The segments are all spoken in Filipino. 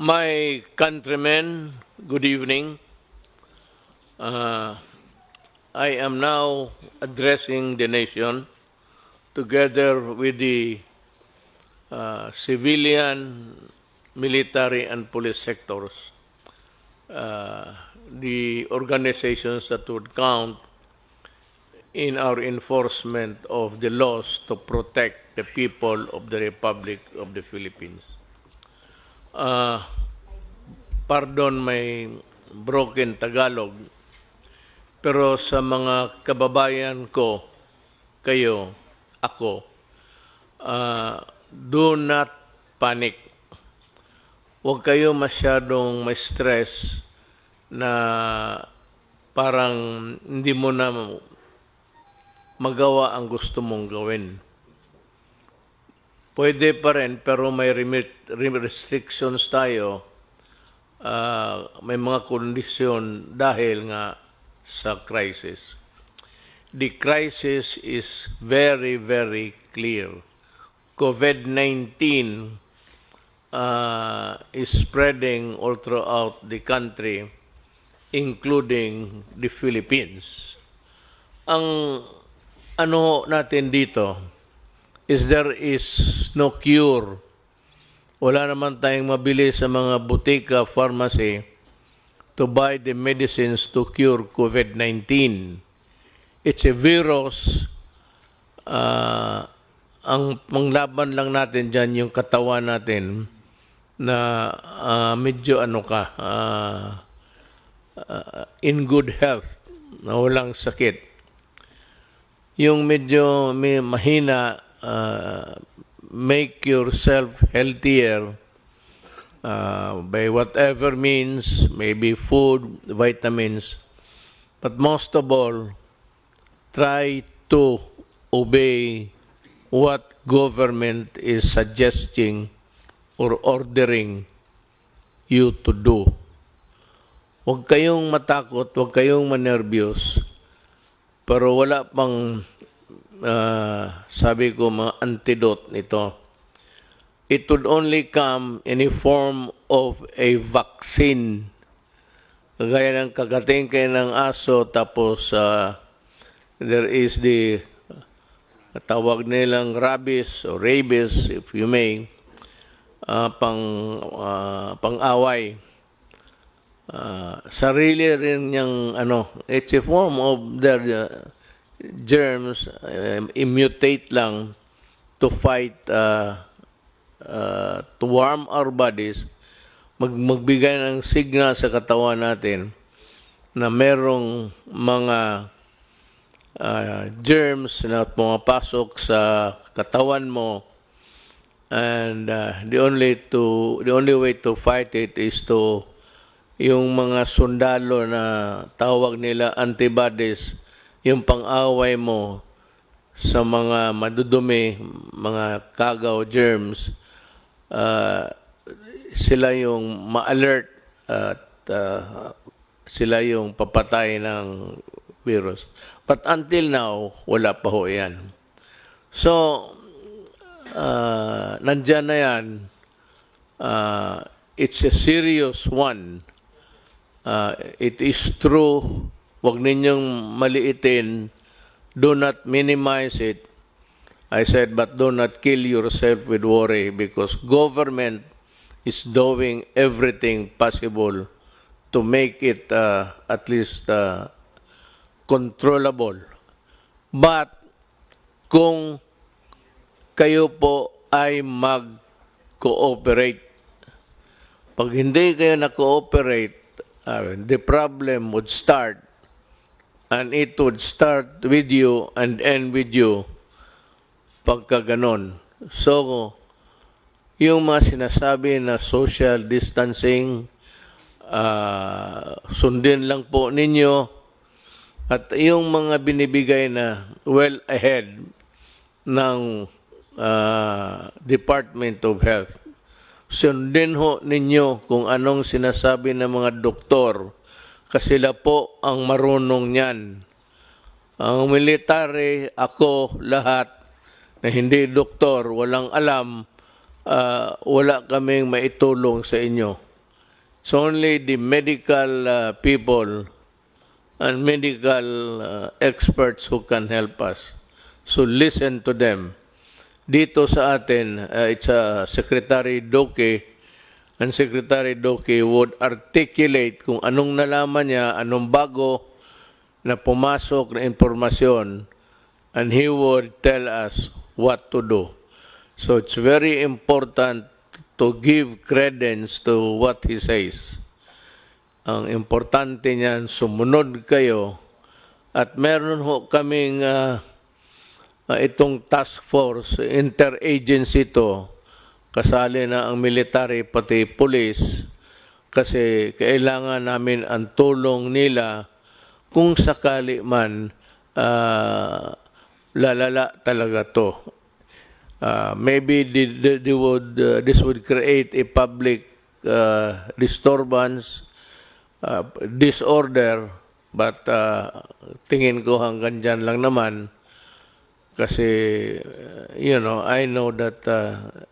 My countrymen, good evening. I am now addressing the nation together with the civilian, military, and police sectors, the organizations that would count in our enforcement of the laws to protect the people of the Republic of the Philippines. Pardon my broken Tagalog, pero sa mga kababayan ko, kayo, ako, do not panic. Huwag kayo masyadong may stress na parang hindi mo na magawa ang gusto mong gawin. Pwede pa rin, pero may restrictions tayo. May mga kondisyon dahil nga sa crisis. The crisis is very, very clear. COVID-19 is spreading all throughout the country, including the Philippines. Ang ano natin dito is there is no cure. Wala naman tayong mabili sa mga butika, pharmacy to buy the medicines to cure COVID-19. It's a virus. Ang panglaban lang natin dyan yung katawan natin na medyo in good health, na walang sakit. Yung medyo may mahina, make yourself healthier by whatever means, maybe food, vitamins, but most of all, try to obey what government is suggesting or ordering you to do. Huwag kayong matakot, huwag kayong manervyos, pero wala pang sabi ko mga antidote nito. It would only come in a form of a vaccine. Kagaya ng kagating kayo ng aso, tapos there is the tawag nilang rabies or rabies, if you may, pang-away. Sarili rin niyang it's a form of their germs, mutate lang to fight, to warm our bodies, magbigay ng signal sa katawan natin na merong mga germs na pumapasok sa katawan mo, and the only way to fight it is to yung mga sundalo na tawag nila antibodies, yung pang-away mo sa mga madudumi, mga kagaw, germs, sila yung ma-alert at sila yung papatay ng virus. But until now, wala pa ho yan. So, nandyan na yan. It's a serious one. It is true. Huwag ninyong maliitin. Do not minimize it. I said, but do not kill yourself with worry, because government is doing everything possible to make it at least controllable. But kung kayo po ay mag-cooperate, pag hindi kayo na-cooperate, the problem would start, and it would start with you and end with you pagka ganon. So, yung mga sinasabi na social distancing, sundin lang po ninyo, at yung mga binibigay na well ahead ng Department of Health, sundin ho ninyo kung anong sinasabi ng mga doktor, kasi sila po ang marunong niyan. Ang military, ako, lahat, na hindi doktor, walang alam, wala kaming maitulong sa inyo. It's only the medical people and medical experts who can help us. So listen to them. Dito sa atin, it's Secretary Doke, and Secretary Doke would articulate kung anong nalaman niya, anong bago na pumasok na impormasyon, and he would tell us what to do. So it's very important to give credence to what he says. Ang importante niyan, sumunod kayo. At meron ho kaming itong task force, interagency to, kasali na ang military pati police, kasi kailangan namin ang tulong nila kung sakali man lalala talaga to. Maybe this would create a public disturbance, disorder, but tingin ko hanggang dyan lang naman. Kasi, I know that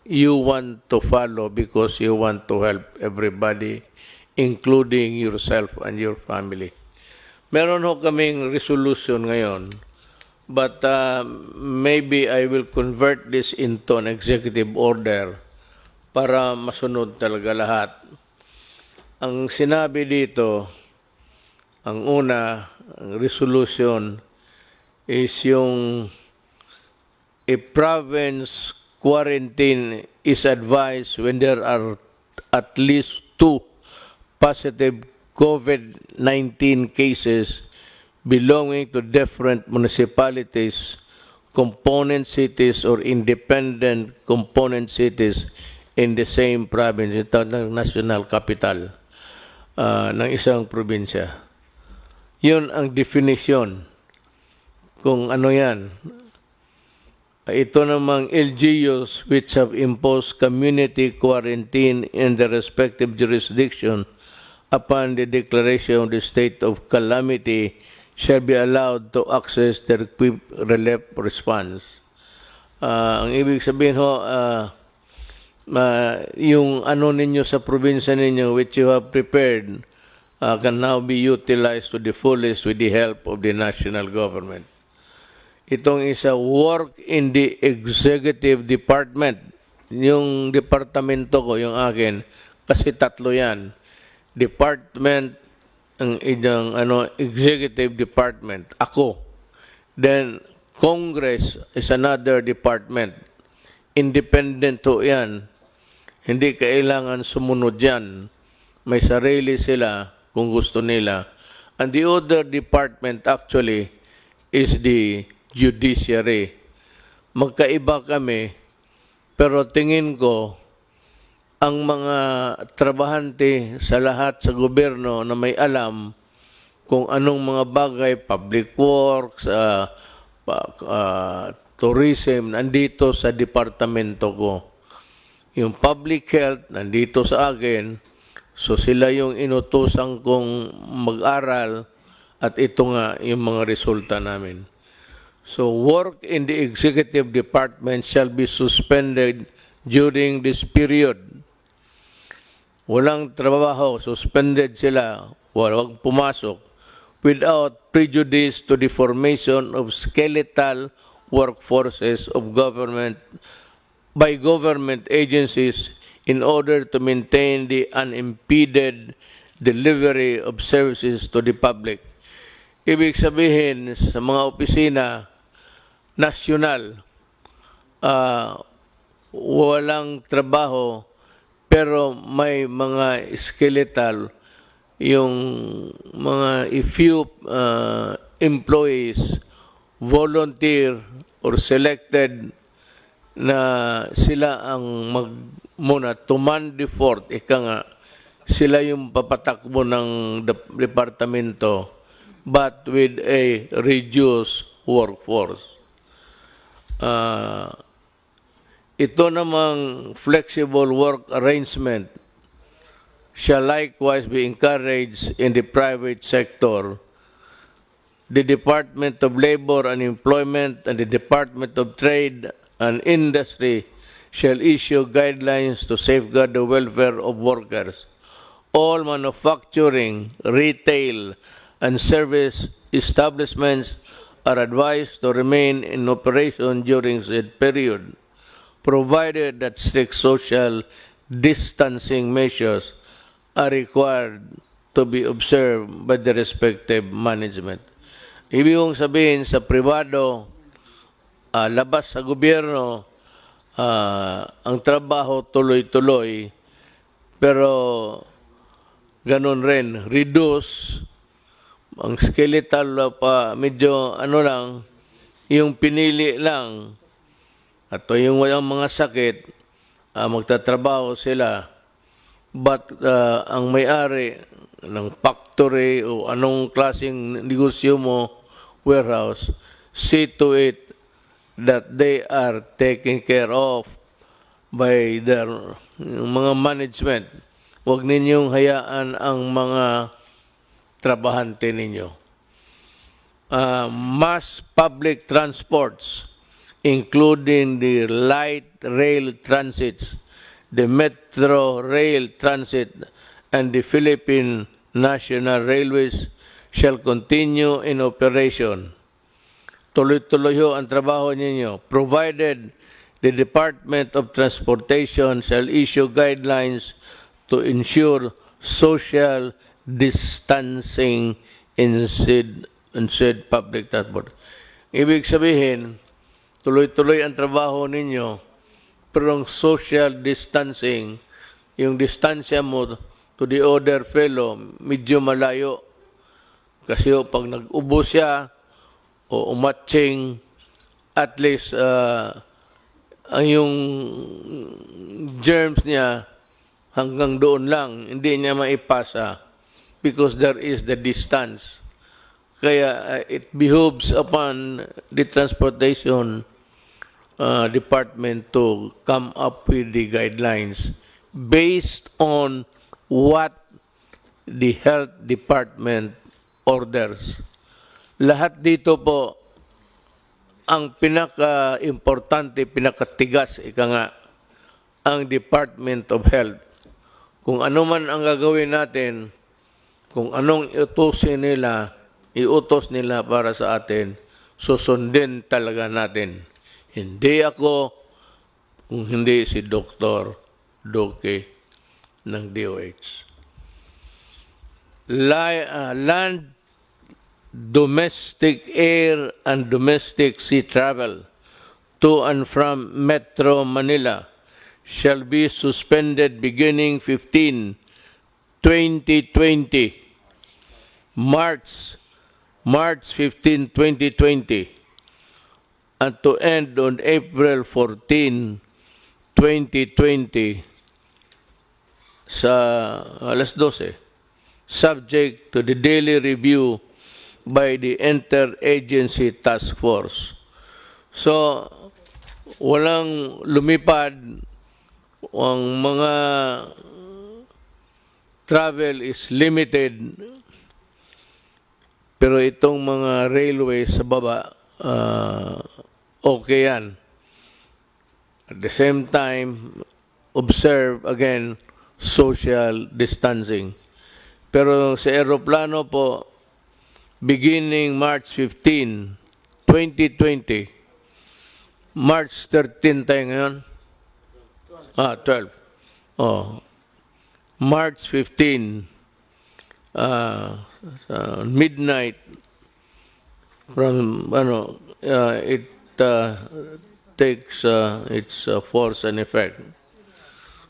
you want to follow because you want to help everybody, including yourself and your family. Meron ho kaming resolution ngayon, but maybe I will convert this into an executive order para masunod talaga lahat. Ang sinabi dito, ang una, ang resolution is yung a province quarantine is advised when there are at least 2 positive COVID-19 cases belonging to different municipalities, component cities, or independent component cities in the same province. Ito ng national capital ng isang probinsya. Yun ang definition kung ano yan. Ito namang LGUs which have imposed community quarantine in their respective jurisdiction upon the declaration of the state of calamity shall be allowed to access their quick relief response. Ang ibig sabihin ho, yung ano ninyo sa probinsya ninyo which you have prepared can now be utilized to the fullest with the help of the national government. Itong isa, work in the executive department. Yung departamento ko, yung akin, kasi tatlo yan. Department, ang executive department, ako. Then, Congress is another department. Independent to yan. Hindi kailangan sumunod yan. May sarili sila kung gusto nila. And the other department actually is the judiciary. Magkaiba kami, pero tingin ko, ang mga trabahante sa lahat sa gobyerno na may alam kung anong mga bagay, public works, tourism, nandito sa departamento ko. Yung public health, nandito sa akin, so sila yung inutusan kong mag-aral at ito nga yung mga resulta namin. So work in the executive department shall be suspended during this period. Walang trabaho, suspended sila, walang pumasok, without prejudice to the formation of skeletal workforces of government by government agencies in order to maintain the unimpeded delivery of services to the public. Ibig sabihin, sa mga opisina nasyonal, walang trabaho, pero may mga skeletal, yung mga few employees, volunteer or selected na sila ang muna tuman the fort, ika nga, sila yung papatakbo ng departamento, but with a reduced workforce. Ito namang flexible work arrangement shall likewise be encouraged in the private sector. The Department of Labor and Employment and the Department of Trade and Industry shall issue guidelines to safeguard the welfare of workers. all manufacturing, retail, and service establishments are advised to remain in operation during said period, provided that strict social distancing measures are required to be observed by the respective management. Ibig kong sabihin sa pribado, labas sa gobyerno, ang trabaho tuloy-tuloy, pero ganun rin, reduce, ang skeletal pa medyo lang, yung pinili lang, at yung walang mga sakit, magtatrabaho sila. But ang may-ari ng factory o anong klaseng negosyo mo, warehouse, see to it that they are taken care of by their mga management. Huwag ninyong hayaan ang mga trabahante ninyo. Mass public transports, including the light rail transits, the metro rail transit, and the Philippine National Railways shall continue in operation. Tuloy-tuloy ho ang trabaho ninyo, provided the Department of Transportation shall issue guidelines to ensure social distancing in said public transport. Ibig sabihin, tuloy-tuloy ang trabaho ninyo, pero ang social distancing, yung distansya mo to the other fellow, medyo malayo. Kasi pag nag-ubo siya o umatching, at least ang yung germs niya hanggang doon lang, hindi niya maipasa because there is the distance. Kaya it behooves upon the transportation department to come up with the guidelines based on what the health department orders. Lahat dito po, ang pinaka-importante, pinakatigas, ika nga, ang Department of Health. Kung ano man ang gagawin natin, kung anong iutos nila para sa atin, susundin talaga natin. Hindi ako, kung hindi si Dr. Doke ng DOH. Land, domestic air, and domestic sea travel to and from Metro Manila shall be suspended beginning 15, 2020, March 15, 2020, and to end on April 14, 2020 sa alas 12, subject to the daily review by the Interagency Task Force. So, walang lumipad, ang mga travel is limited, pero itong mga railways sa baba, okay yan. At the same time, observe again social distancing. Pero sa aeroplano po, beginning March 15, 2020, March 13 tayo ngayon? 12. March 15, midnight, from, it takes its force and effect.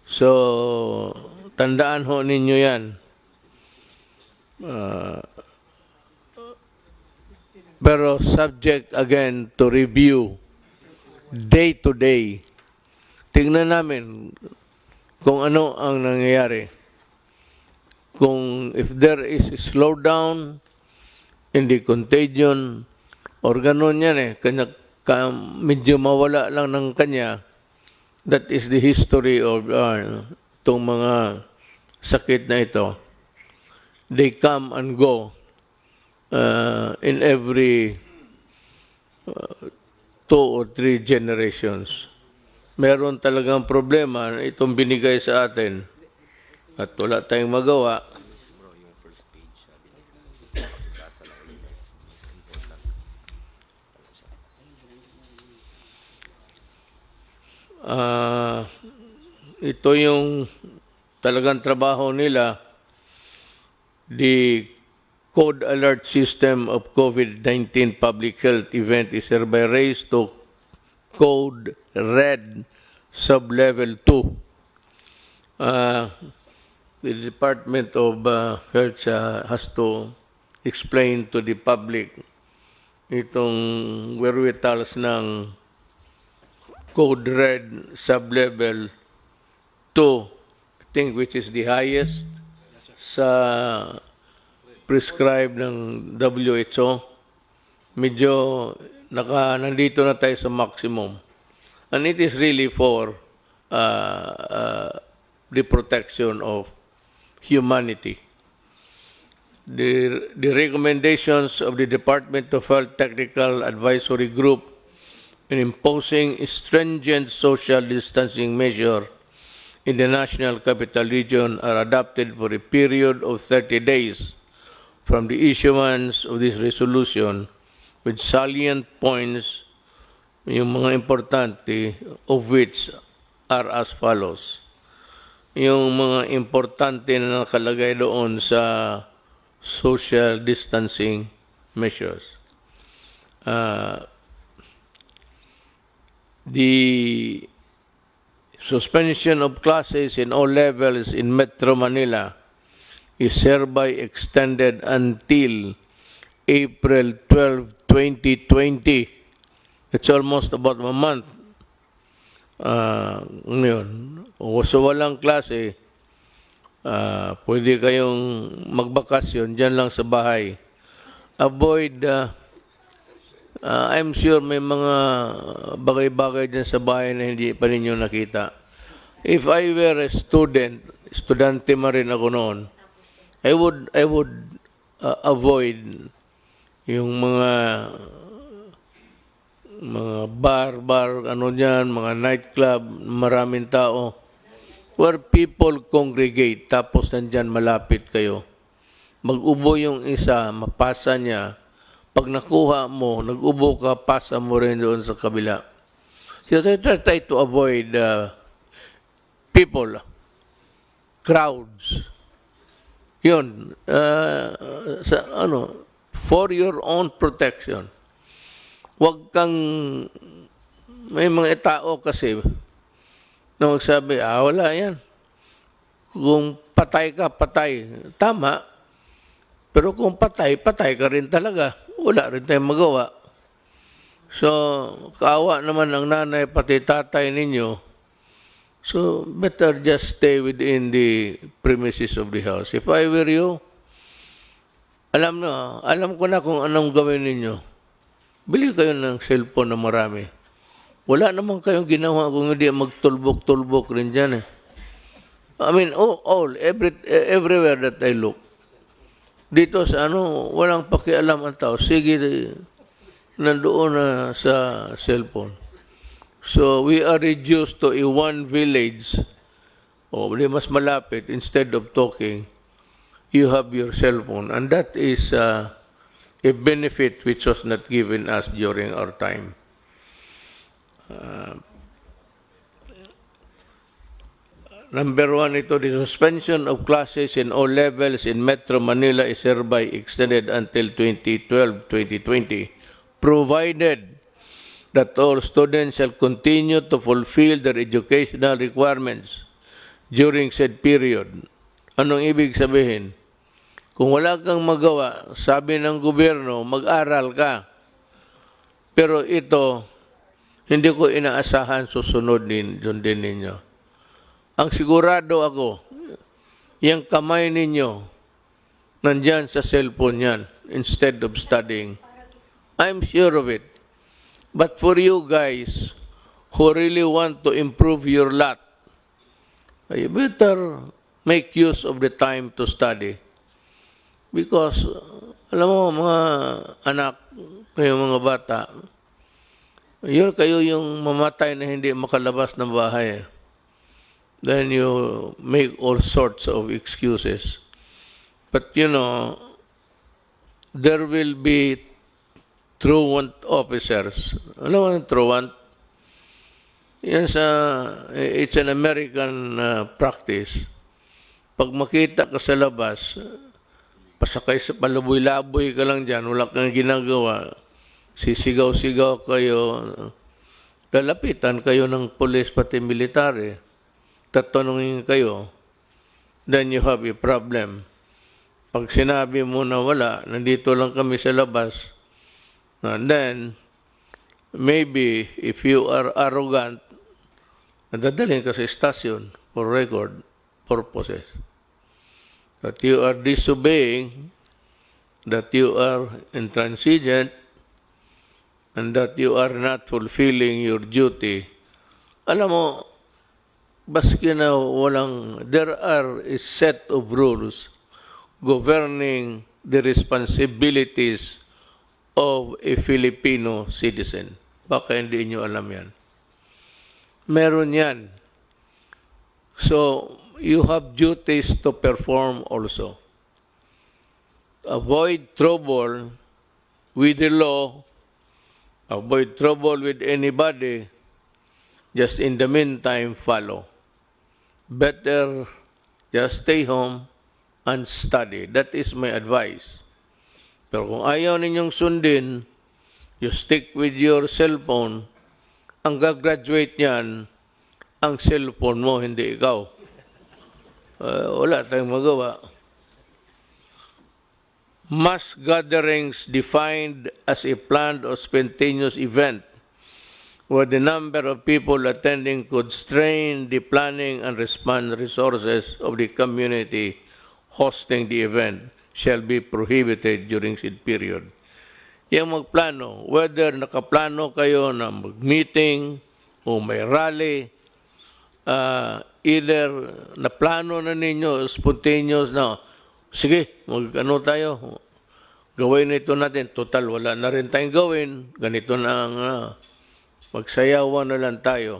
So, tandaan ho ninyo yan. Pero subject again to review day to day. Tingnan namin kung ano ang nangyayari. Kung if there is a slowdown in the contagion or ganun yan medyo mawala lang ng kanya. That is the history of itong mga sakit na ito. They come and go in every 2 or 3 generations. Meron talagang problema itong binigay sa atin. at wala tayong magawa, ito yung talagang trabaho nila. The Code Alert System of COVID-19 Public Health Event is hereby raised to Code Red Sublevel 2. The Department of Health has to explain to the public itong wherewithals ng Code Red Sublevel 2, I think, which is the highest sa prescribed ng WHO. Medyo nandito na tayo sa maximum. And it is really for the protection of humanity. The recommendations of the Department of Health Technical Advisory Group in imposing stringent social distancing measure in the National Capital Region are adopted for a period of 30 days from the issuance of this resolution, with salient points, yung mga importante, of which are as follows. Yung mga importante na nakalagay doon sa social distancing measures. The suspension of classes in all levels in Metro Manila is hereby extended until April 12, 2020. It's almost about a month. Ngayon, so walang klase, pwede kayong magbakasyon dyan lang sa bahay. Avoid, I'm sure may mga bagay-bagay dyan sa bahay na hindi pa ninyo nakita. If I were a student, estudyante ma rin ako noon, I would avoid yung mga bar, ano dyan, mga nightclub, maraming tao, where people congregate, tapos nandyan malapit kayo. Mag-ubo yung isa, mapasa niya. Pag nakuha mo, nag-ubo ka, pasa mo rin doon sa kabila. So try to avoid people, crowds. Yun, for your own protection. Huwag kang, may mga tao kasi, na magsabi, wala yan. Kung patay ka, patay. Tama. Pero kung patay, patay ka rin talaga. Wala rin tayong magawa. So, kaawa naman ang nanay, pati tatay ninyo. So, better just stay within the premises of the house. If I were you, alam ko na kung anong gawin ninyo. Bili kayo ng cellphone na marami. Wala naman kayong ginawa kung hindi magtulbok-tulbok rin dyan eh. I mean, everywhere that I look. Dito sa walang pakialam ang tao. Sige, nandoon na sa cellphone. So, we are reduced to a one village. Di mas malapit. Instead of talking, you have your cellphone. And that is a benefit which was not given us during our time. Number 1, ito, the suspension of classes in all levels in Metro Manila is hereby extended until 2012-2020, provided that all students shall continue to fulfill their educational requirements during said period. Anong ibig sabihin? Kung wala kang magawa, sabi ng gobyerno, mag-aral ka. Pero ito, hindi ko inaasahan susunod din ninyo. Ang sigurado ako, yung kamay ninyo, nandyan sa cellphone yan, instead of studying. I'm sure of it. But for you guys who really want to improve your lot, you better make use of the time to study. Because, alam mo, mga anak, kayo mga bata, kayo yung mamatay na hindi makalabas ng bahay. then you make all sorts of excuses. But you know, there will be truant officers. Ano ang truant? Yan it's an American practice. Pag makita ka sa labas, pasakay sa palaboy-laboy ka lang dyan, wala kang ginagawa, sisigaw-sigaw kayo, lalapitan kayo ng pulis pati military, tatanungin kayo, then you have a problem. Pag sinabi mo na wala, nandito lang kami sa labas, and then, maybe, if you are arrogant, nadadalhin ka sa stasyon for record purposes. That you are disobeying, that you are intransigent, and that you are not fulfilling your duty. Alam mo, baski na walang, there are a set of rules governing the responsibilities of a Filipino citizen. Baka hindi nyo alam yan. Meron yan. So, you have duties to perform also. Avoid trouble with the law, avoid trouble with anybody, just in the meantime, follow. Better just stay home and study. That is my advice. Pero kung ayaw ninyong sundin, you stick with your cellphone, ang gagraduate niyan, ang cellphone mo, hindi ikaw. Wala tayong magawa. Mass gatherings defined as a planned or spontaneous event where the number of people attending could strain the planning and response resources of the community hosting the event shall be prohibited during said period. Yung magplano, whether nakaplano kayo na mag-meeting o may rally, either naplano na ninyo, spontaneous na, sige, mag-ano tayo, gawin ito natin, total, wala na rin tayong gawin, ganito na ang magsayawan na lang tayo.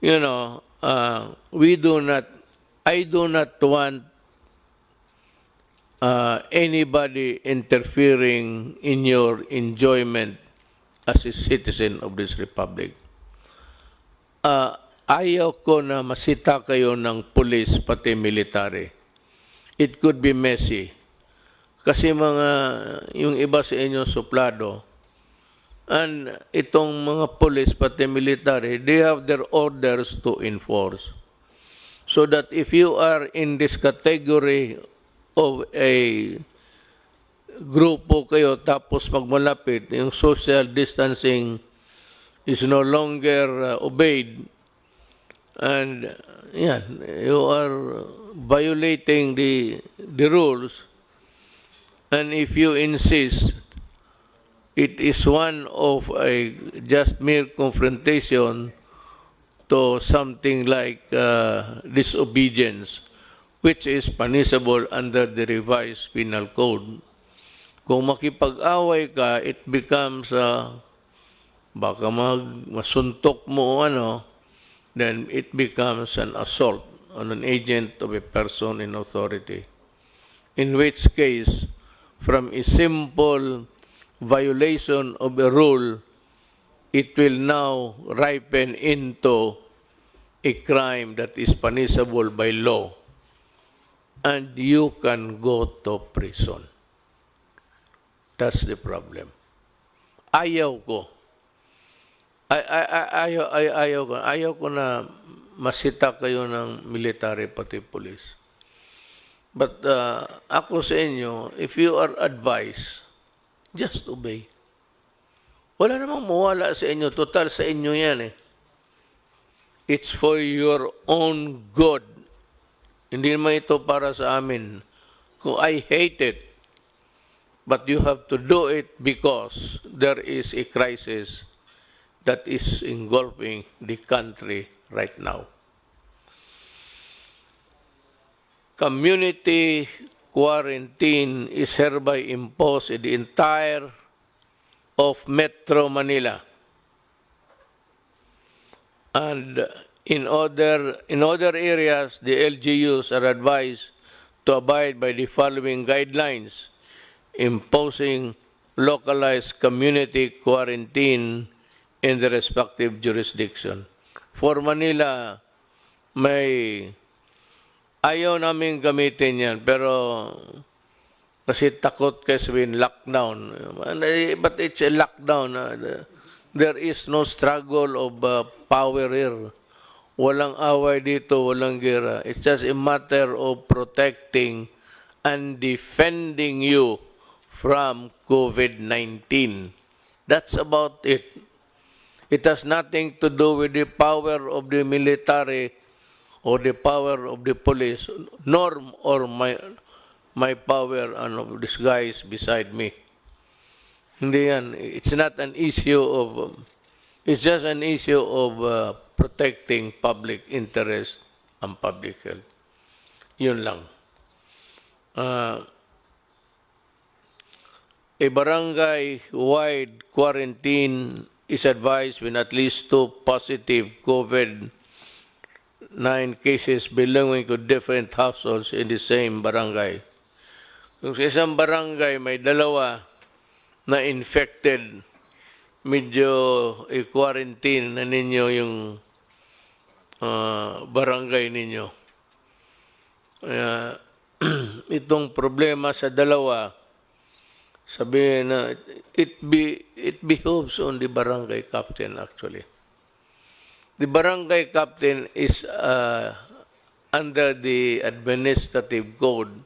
You know, I do not want anybody interfering in your enjoyment as a citizen of this republic. Ayaw ko na masita kayo ng police pati military. It could be messy. Kasi yung iba sa inyo suplado, and itong mga police pati military, they have their orders to enforce. So that if you are in this category of a grupo kayo tapos magmalapit, yung social distancing is no longer obeyed, and you are violating the rules, and if you insist, it is one of a just mere confrontation to something like disobedience, which is punishable under the revised penal code. Kung makipag-away ka, it becomes baka masuntok mo then it becomes an assault on an agent of a person in authority. In which case, from a simple violation of a rule, it will now ripen into a crime that is punishable by law. And you can go to prison. That's the problem. Ayaw ko. Ayaw ko na masita kayo ng military pati police. But ako sa inyo, if you are advised, just obey. Wala namang mawala sa inyo. Total sa inyo yan eh. It's for your own good. Hindi naman ito para sa amin. Kung I hate it, but you have to do it because there is a crisis that is engulfing the country right now. Community quarantine is hereby imposed in the entire of Metro Manila and In other areas, the LGUs are advised to abide by the following guidelines, imposing localized community quarantine in the respective jurisdiction. For Manila, may ayaw namin gamitin yan, pero kasi takot kasi sabihin lockdown. But it's a lockdown. There is no struggle of power here. Walang away dito, walang gera. It's just a matter of protecting and defending you from COVID-19. That's about it. It has nothing to do with the power of the military or the power of the police, nor or my power of this guys beside me. Hindi yan. It's not an issue of, it's just an issue of protecting public interest and public health. Yun lang. A barangay-wide quarantine is advised when at least 2 positive COVID-19 cases belonging to different households in the same barangay. Kung sa isang barangay may dalawa na infected, medyo i-quarantine na ninyo yung barangay ninyo. Itong problema sa dalawa, sabihin na it behoves on the barangay captain actually. The barangay captain is under the administrative code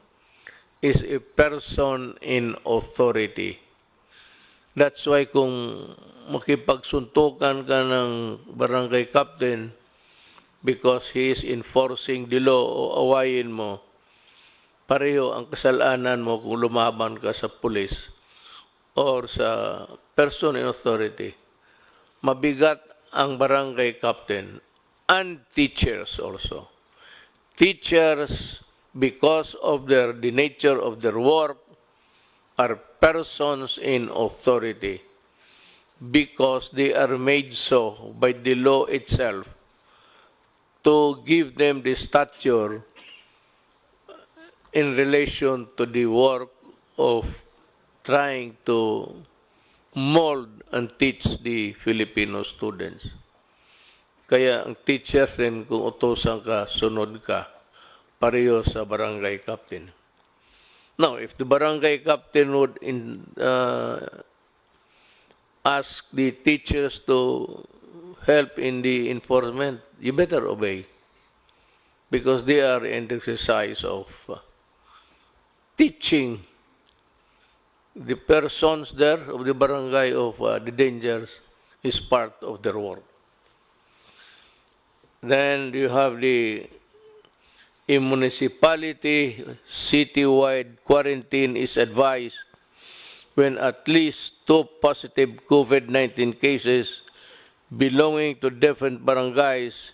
is a person in authority. That's why kung makipagsuntukan ka ng barangay captain because he is enforcing the law o awayin mo, pareho ang kasalanan mo kung lumaban ka sa pulis or sa person in authority. Mabigat ang barangay captain and teachers also. Teachers, because of the nature of their work, are persons in authority because they are made so by the law itself to give them the stature in relation to the work of trying to mold and teach the Filipino students. Kaya ang teacher rin, kung utosan ka, sunod ka, pareho sa barangay captain. Now, if the barangay captain would ask the teachers to help in the enforcement, you better obey because they are in the exercise of teaching the persons there of the barangay of the dangers is part of their work. Then you have a municipality citywide quarantine is advised when at least 2 positive COVID-19 cases belonging to different barangays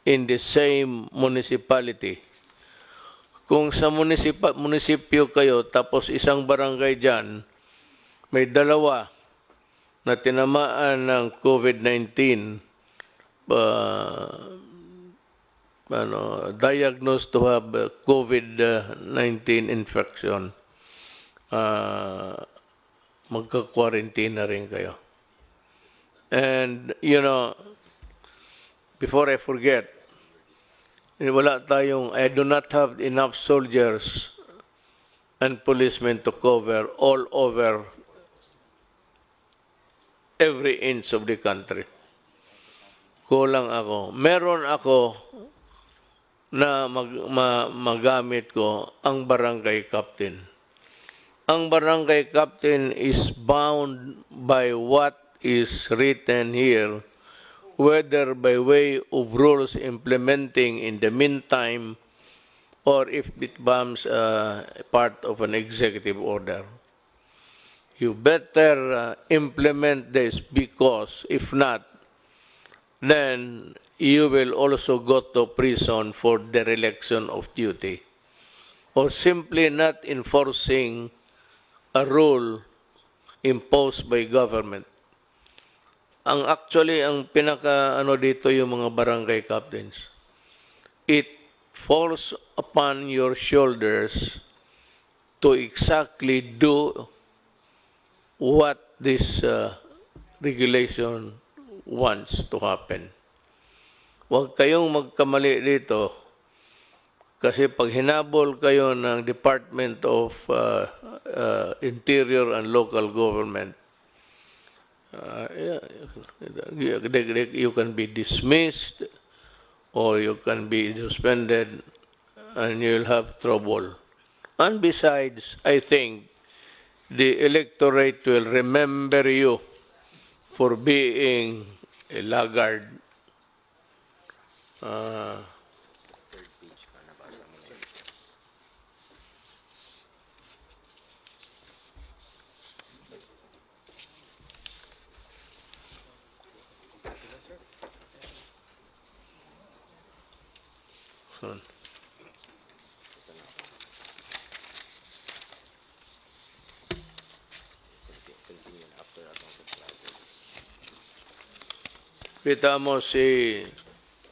in the same municipality. Kung sa munisipyo kayo tapos isang barangay dyan, may dalawa na tinamaan ng COVID-19, diagnosed to have COVID-19 infection, magka-quarantine na rin kayo. And, before I forget, I do not have enough soldiers and policemen to cover all over every inch of the country. Kulang ako. Meron ako na magamit ko ang barangay captain. Ang barangay captain is bound by what is written here, whether by way of rules implementing in the meantime or if it becomes part of an executive order. You better implement this because if not, then you will also go to prison for dereliction of duty or simply not enforcing a rule imposed by government. actually, ang pinaka ano dito yung mga barangay captains. It falls upon your shoulders to exactly do what this regulation wants to happen. Huwag kayong magkamali dito kasi pag hinabol kayo ng Department of Interior and Local Government, you can be dismissed or you can be suspended and you'll have trouble. And besides, I think the electorate will remember you for being a laggard. Kita mo si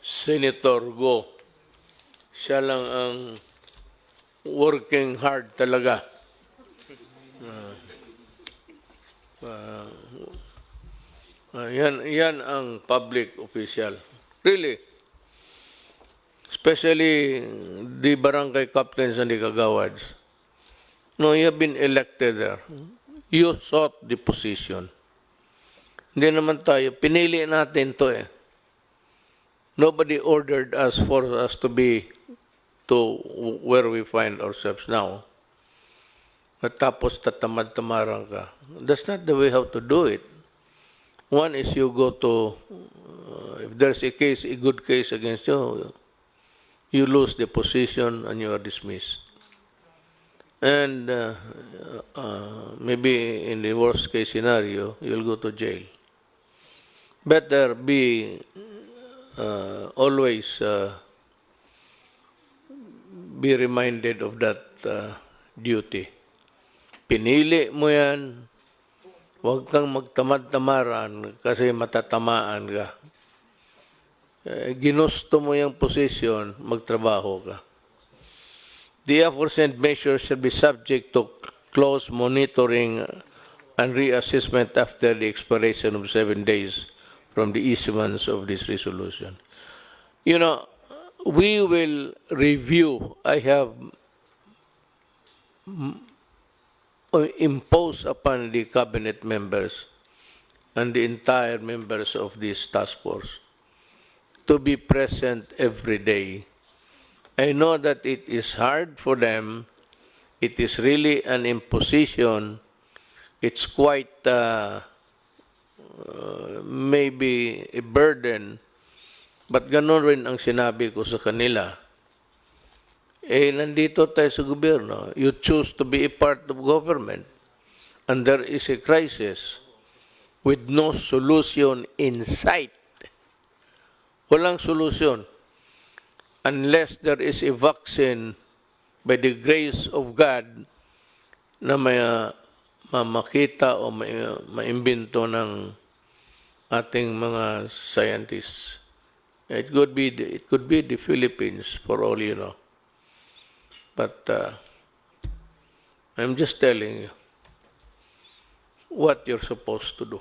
Senator Go. Siya lang ang working hard talaga. Yan ang public official. Really. Especially the barangay captains and the kagawads. No, you have been elected there. You sought the position. Hindi naman tayo. Pinili natin to eh. Nobody ordered us for us to be to where we find ourselves now. At tapos tatamad-tamaran ka. That's not the way how to do it. One is you go to, if there's a case, a good case against you, you lose the position and you are dismissed. And maybe in the worst case scenario, you'll go to jail. Better be always be reminded of that duty. Pinili mo yan, huwag kang magtamad-tamaran kasi matatamaan ka. Ginusto mo yung posisyon, magtrabaho ka. The aforesaid measures shall be subject to close monitoring and reassessment after the expiration of 7 days from the issuance of this resolution. You know, we will review. I have imposed upon the cabinet members and the entire members of this task force to be present every day. I know that it is hard for them. It is really an imposition. It's quite maybe a burden, but ganon rin ang sinabi ko sa kanila. Eh, nandito tayo sa gobyerno. You choose to be a part of government, and there is a crisis with no solution in sight. Walang solution unless there is a vaccine by the grace of God na may makita o maimbento ng ating mga scientists. It could be the Philippines for all you know. But I'm just telling you what you're supposed to do.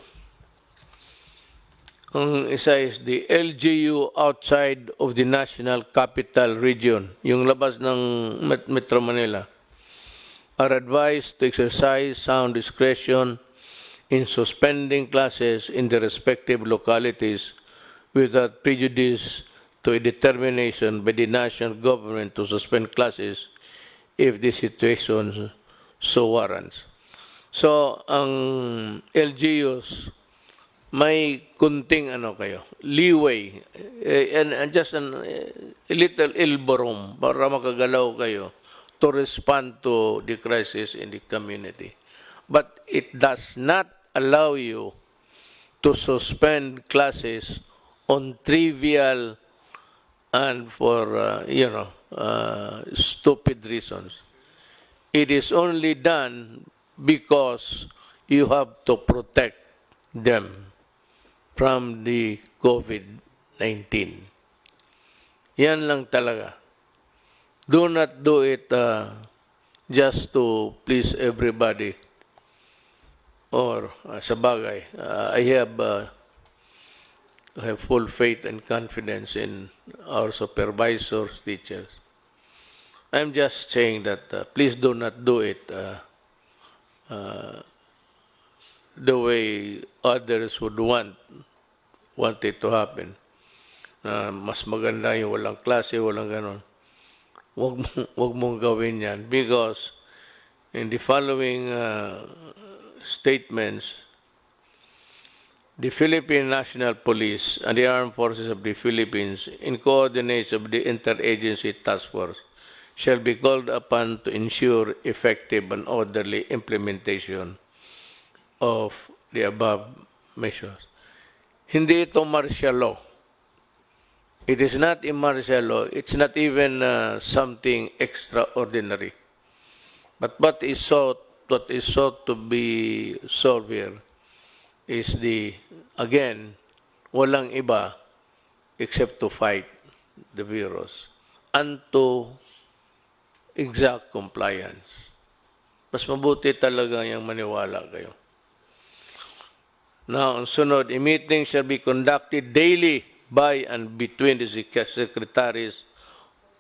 Ang isa is the LGU outside of the National Capital Region, yung labas ng Metro Manila, are advised to exercise sound discretion in suspending classes in the respective localities without prejudice to a determination by the national government to suspend classes if the situation so warrants. So, ang LGUs, may kunting leeway, and just a little elbow room para makagalaw kayo to respond to the crisis in the community. But it does not allow you to suspend classes on trivial and for, stupid reasons. It is only done because you have to protect them. from the COVID-19. Yan lang talaga. Do not do it just to please everybody. Or sa bagay, I have full faith and confidence in our supervisors, teachers. I'm just saying that please do not do it the way others would want it to happen. Mas maganda yung walang klase, walang ganon. Wag mong gawin yan because in the following statements, the Philippine National Police and the Armed Forces of the Philippines, in coordination with the Interagency Task Force, shall be called upon to ensure effective and orderly implementation of the above measures. Hindi ito martial law. It is not a martial law. It's not even something extraordinary. But what is sought to be solved here is again, walang iba except to fight the virus and to exact compliance. Mas mabuti talaga yung maniwala kayo. Now, ang sunod, a meeting shall be conducted daily by and between the secretaries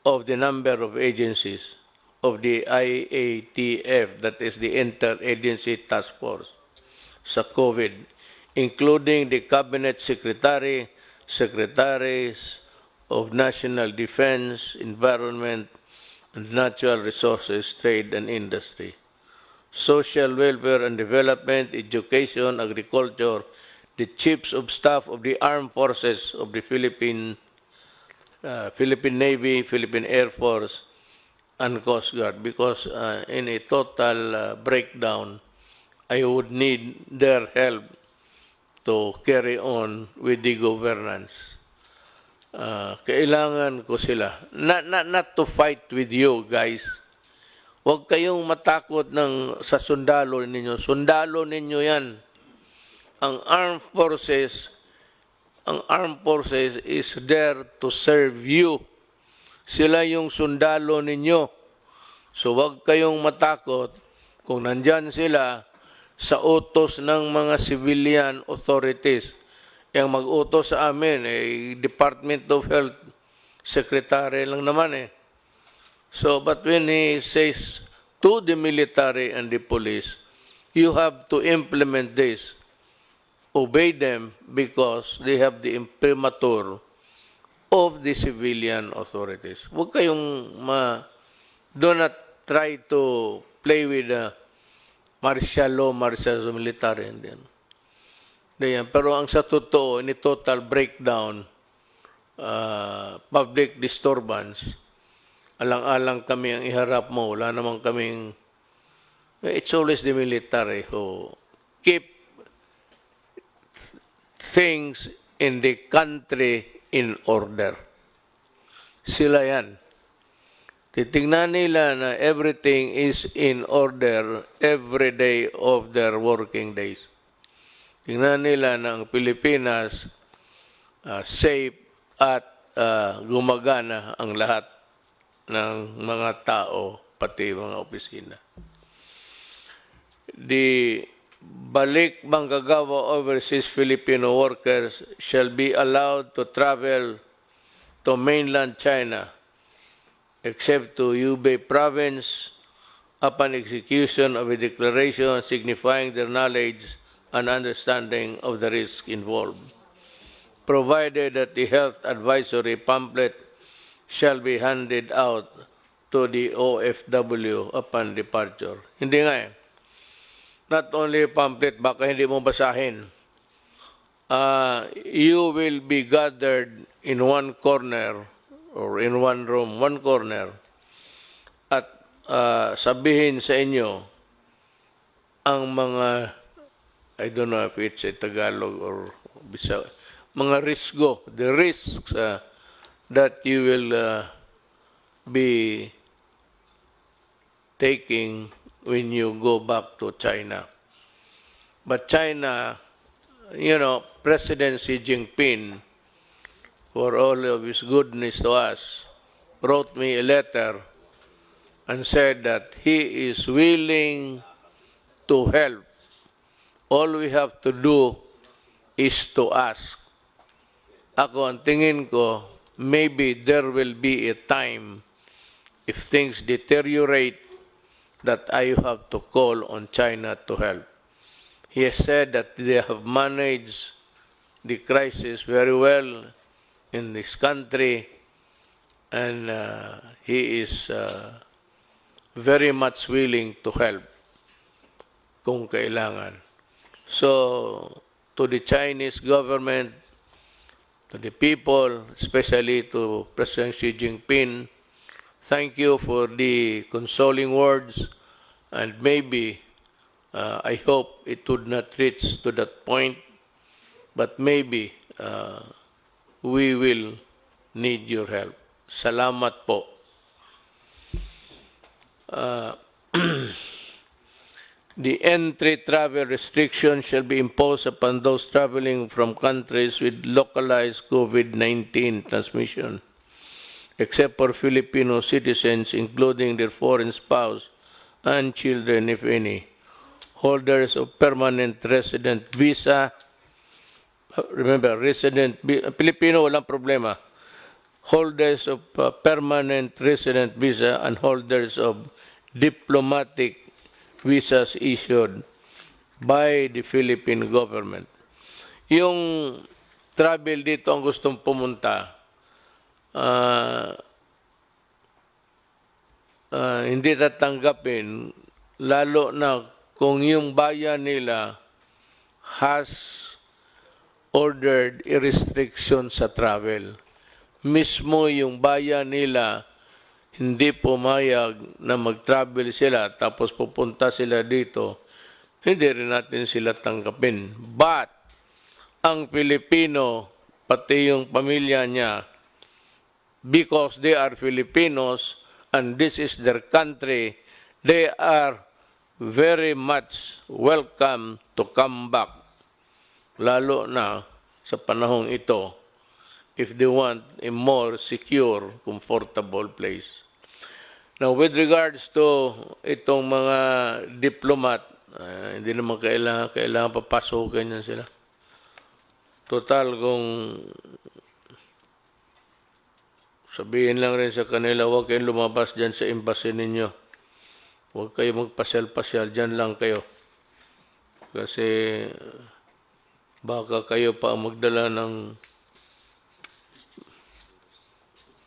of the number of agencies of the IATF, that is the Interagency Task Force, sa COVID, including the Cabinet Secretary, Secretaries of National Defense, Environment, and Natural Resources, Trade and Industry, Social Welfare and Development, Education, Agriculture, the Chiefs of Staff of the Armed Forces of the Philippine Navy, Philippine Air Force, and Coast Guard, because in a total breakdown, I would need their help to carry on with the governance. Kailangan ko sila. Not to fight with you guys. Huwag kayong matakot sa sundalo ninyo. Sundalo ninyo yan. Ang armed forces is there to serve you. Sila yung sundalo ninyo. So huwag kayong matakot kung nandyan sila sa utos ng mga civilian authorities. Yung mag-utos sa amin, Department of Health Secretary lang naman . So, but when he says to the military and the police, you have to implement this. Obey them because they have the imprimatur of the civilian authorities. Huwag kayong do not try to play with martial law, military. Pero ang sa totoo, in total breakdown, public disturbance, alang-alang kami ang iharap mo. Wala naman kaming, it's always the military who keep things in the country in order. Sila yan. Titingnan nila na everything is in order every day of their working days. Tingnan nila na ang Pilipinas safe at gumagana ang lahat ng mga tao, pati mga opisina. The balik manggagawa overseas Filipino workers shall be allowed to travel to mainland China except to Hubei province upon execution of a declaration signifying their knowledge and understanding of the risk involved, provided that the health advisory pamphlet shall be handed out to the OFW upon departure. Hindi nga . Not only pamphlet, baka hindi mo basahin. You will be gathered in one corner or in one room, one corner, at sabihin sa inyo ang mga, I don't know if it's a Tagalog or Bisaya, mga risgo, the risks that you will be taking when you go back to China. But China President Xi Jinping, for all of his goodness to us, wrote me a letter and said that he is willing to help. All we have to do is to ask. Ako, ang tingin ko, maybe there will be a time if things deteriorate that I have to call on China to help. He has said that they have managed the crisis very well in this country, and he is very much willing to help kung kailangan. So, to the Chinese government, to the people, especially to President Xi Jinping, thank you for the consoling words, and maybe I hope it would not reach to that point, but maybe we will need your help. Salamat po. The entry travel restriction shall be imposed upon those traveling from countries with localized COVID-19 transmission, except for Filipino citizens, including their foreign spouse and children, if any. Holders of permanent resident visa, remember, Filipino, walang problema. Holders of permanent resident visa and holders of diplomatic visas issued by the Philippine government. Yung travel dito ang gustong pumunta, hindi tatanggapin, lalo na kung yung bayan nila has ordered a restriction sa travel. Mismo yung bayan nila hindi pumayag na mag-travel sila tapos pupunta sila dito, hindi rin natin sila tanggapin. But ang Pilipino, pati yung pamilya niya, because they are Filipinos and this is their country, they are very much welcome to come back, lalo na sa panahong ito, if they want a more secure, comfortable place. Now, with regards to itong mga diplomat, hindi naman kailangan papasokin yan sila. Total, kung sabihin lang rin sa kanila, huwag kayong lumabas dyan sa embassy ninyo. Huwag kayo magpasyal-pasyal, dyan lang kayo. Kasi baka kayo pa ang magdala ng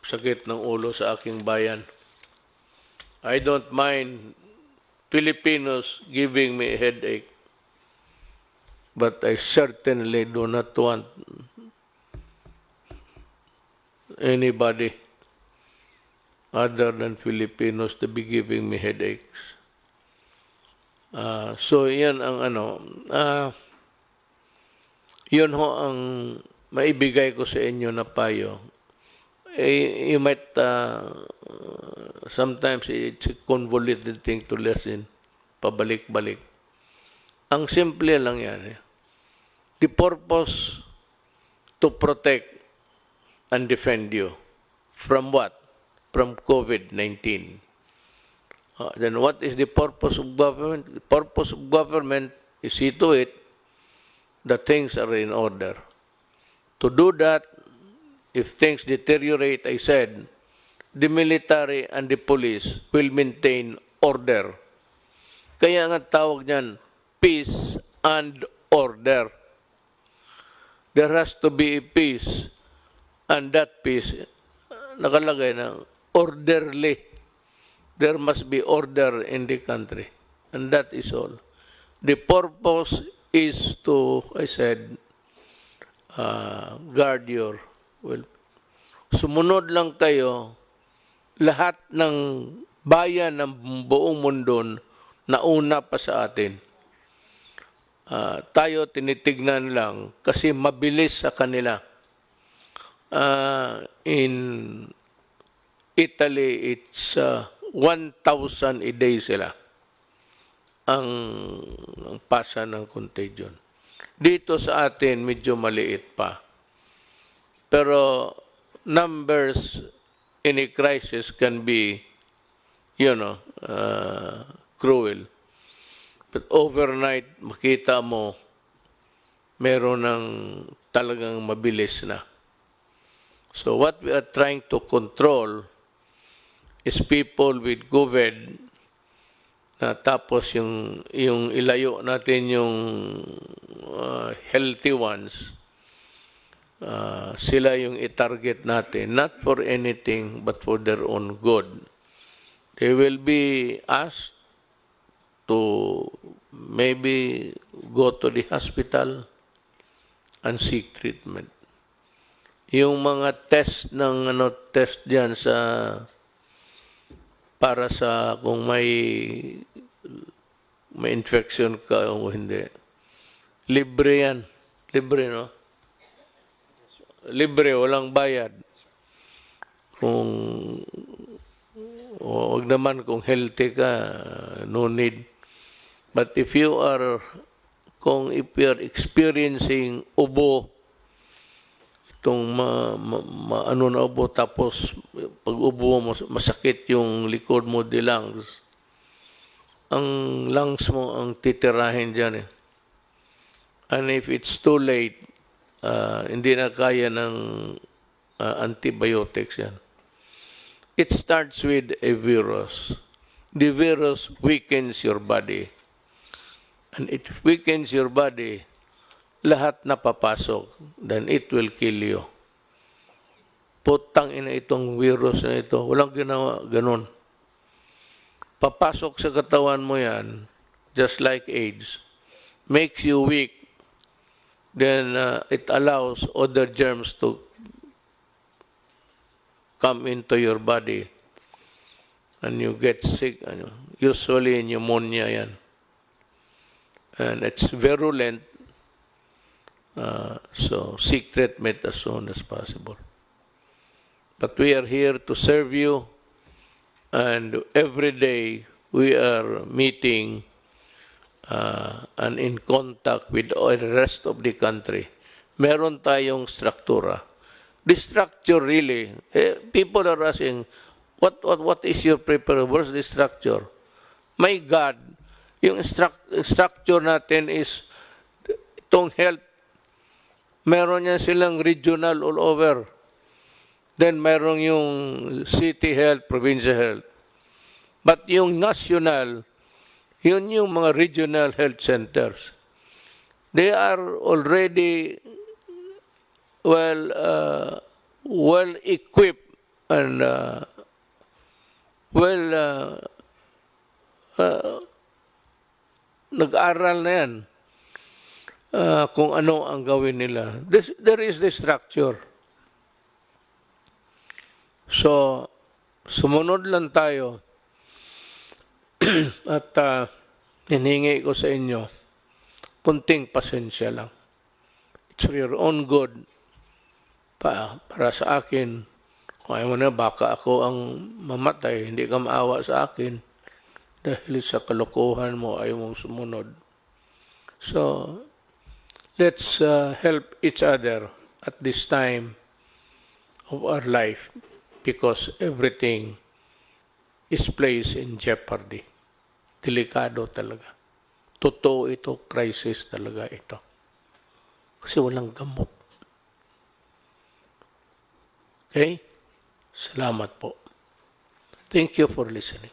sakit ng ulo sa aking bayan. I don't mind Filipinos giving me a headache, but I certainly do not want anybody other than Filipinos to be giving me headaches. So, yan ang yun ho ang maibigay ko sa inyo na payo. You might, sometimes it's a convoluted thing to listen, pabalik-balik. Ang simple lang yan. The purpose to protect and defend you. From what? From COVID-19. Then what is the purpose of government? The purpose of government is see to it that things are in order. To do that, if things deteriorate, I said, the military and the police will maintain order. Kaya nga tawag niyan, peace and order. There has to be a peace, and that peace, nakalagay na, orderly. There must be order in the country, and that is all. The purpose is to, I said, guard your well. Sumunod lang tayo, lahat ng bayan ng buong mundo nauna pa sa atin. Tayo tinitignan lang kasi mabilis sa kanila. In Italy, it's 1,000 a day sila ang pasa ng contagion. Dito sa atin, medyo maliit pa. Pero numbers in a crisis can be, cruel. But overnight, makita mo, meron ng talagang mabilis na. So what we are trying to control is people with COVID na tapos yung ilayo natin yung healthy ones, sila yung i-target natin, not for anything but for their own good. They will be asked to maybe go to the hospital and seek treatment. Yung mga test ng test diyan sa para sa kung may infection ka o hindi. Libre yan. Libre, no? Libre, walang bayad. Wag naman kung healthy ka, no need. But if you are experiencing ubo, itong na ubo, tapos pag ubo mo, masakit yung likod mo, the lungs. Ang lungs mo ang titirahin dyan eh. And if it's too late, hindi na kaya ng antibiotics yan. It starts with a virus. The virus weakens your body. And it weakens your body, lahat na papasok, then it will kill you. Putang ina itong virus na ito, walang ginawa, ganun. Papasok sa katawan mo yan, just like AIDS, makes you weak, then it allows other germs to come into your body, and you get sick, usually pneumonia yan. And it's virulent, so seek treatment as soon as possible. But we are here to serve you, and every day we are meeting and in contact with the rest of the country. Meron tayong struktura. The structure really, people are asking, what is your preparation? What's the structure? My God, yung structure natin is itong health. Meron yan silang regional all over. Then meron yung city health, provincial health. But yung national, yun yung mga regional health centers. They are already well equipped and nag-aral na yan kung ano ang gawin nila. There is the structure. So, sumunod lang tayo at hinihingi ko sa inyo kunting pasensya lang. It's for your own good. Para sa akin, kung ayaw mo na, baka ako ang mamatay, hindi ka maawa sa akin dahil sa kalokohan mo ayaw mong sumunod. So, let's help each other at this time of our life because everything is placed in jeopardy. Delikado talaga. Totoo ito, crisis talaga ito. Kasi walang gamot. Okay? Salamat po. Thank you for listening.